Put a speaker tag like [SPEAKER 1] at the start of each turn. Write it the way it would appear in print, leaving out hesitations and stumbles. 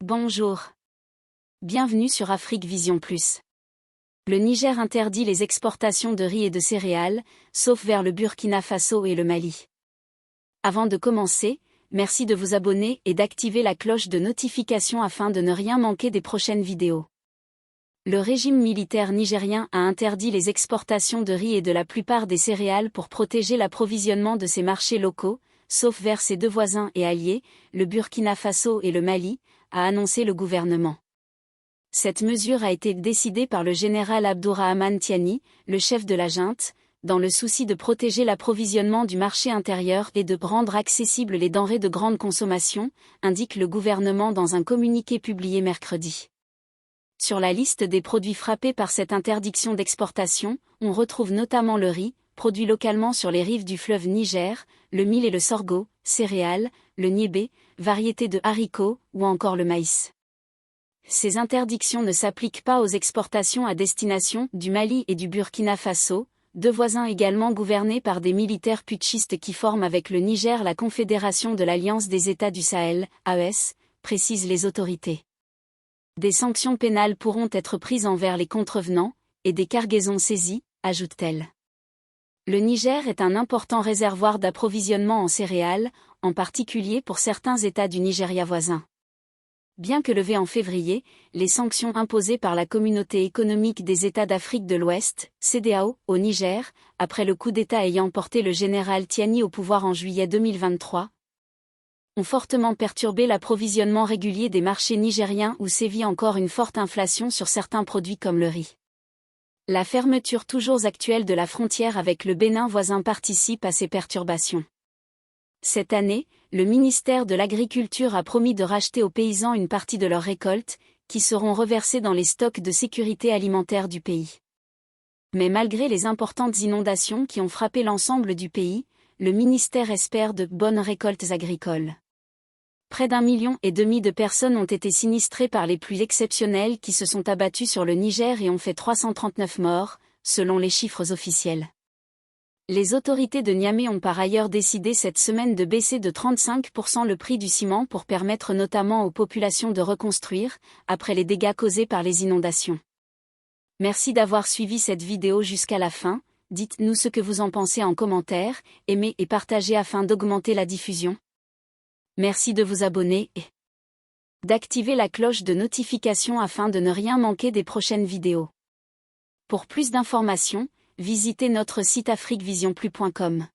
[SPEAKER 1] Bonjour. Bienvenue sur Afrique Vision Plus. Le Niger interdit les exportations de riz et de céréales, sauf vers le Burkina Faso et le Mali. Avant de commencer, merci de vous abonner et d'activer la cloche de notification afin de ne rien manquer des prochaines vidéos. Le régime militaire nigérien a interdit les exportations de riz et de la plupart des céréales pour protéger l'approvisionnement de ses marchés locaux, sauf vers ses deux voisins et alliés, le Burkina Faso et le Mali, a annoncé le gouvernement. Cette mesure a été décidée par le général Abdourahmane Tiani, le chef de la junte, dans le souci de protéger l'approvisionnement du marché intérieur et de rendre accessibles les denrées de grande consommation, indique le gouvernement dans un communiqué publié mercredi. Sur la liste des produits frappés par cette interdiction d'exportation, on retrouve notamment le riz, produit localement sur les rives du fleuve Niger, le mil et le sorgho, céréales, le niébé, variété de haricots, ou encore le maïs. Ces interdictions ne s'appliquent pas aux exportations à destination du Mali et du Burkina Faso, deux voisins également gouvernés par des militaires putschistes qui forment avec le Niger la Confédération de l'Alliance des États du Sahel, AES, précisent les autorités. Des sanctions pénales pourront être prises envers les contrevenants, et des cargaisons saisies, ajoute-t-elle. Le Niger est un important réservoir d'approvisionnement en céréales, en particulier pour certains États du Nigeria voisin. Bien que levées en février, les sanctions imposées par la Communauté économique des États d'Afrique de l'Ouest, CEDEAO, au Niger, après le coup d'État ayant porté le général Tiani au pouvoir en juillet 2023, ont fortement perturbé l'approvisionnement régulier des marchés nigériens où sévit encore une forte inflation sur certains produits comme le riz. La fermeture toujours actuelle de la frontière avec le Bénin voisin participe à ces perturbations. Cette année, le ministère de l'Agriculture a promis de racheter aux paysans une partie de leurs récoltes, qui seront reversées dans les stocks de sécurité alimentaire du pays. Mais malgré les importantes inondations qui ont frappé l'ensemble du pays, le ministère espère de bonnes récoltes agricoles. Près d'1,5 million de personnes ont été sinistrées par les pluies exceptionnelles qui se sont abattues sur le Niger et ont fait 339 morts, selon les chiffres officiels. Les autorités de Niamey ont par ailleurs décidé cette semaine de baisser de 35% le prix du ciment pour permettre notamment aux populations de reconstruire, après les dégâts causés par les inondations. Merci d'avoir suivi cette vidéo jusqu'à la fin, dites-nous ce que vous en pensez en commentaire, aimez et partagez afin d'augmenter la diffusion. Merci de vous abonner et d'activer la cloche de notification afin de ne rien manquer des prochaines vidéos. Pour plus d'informations, visitez notre site afriquevisionplus.com.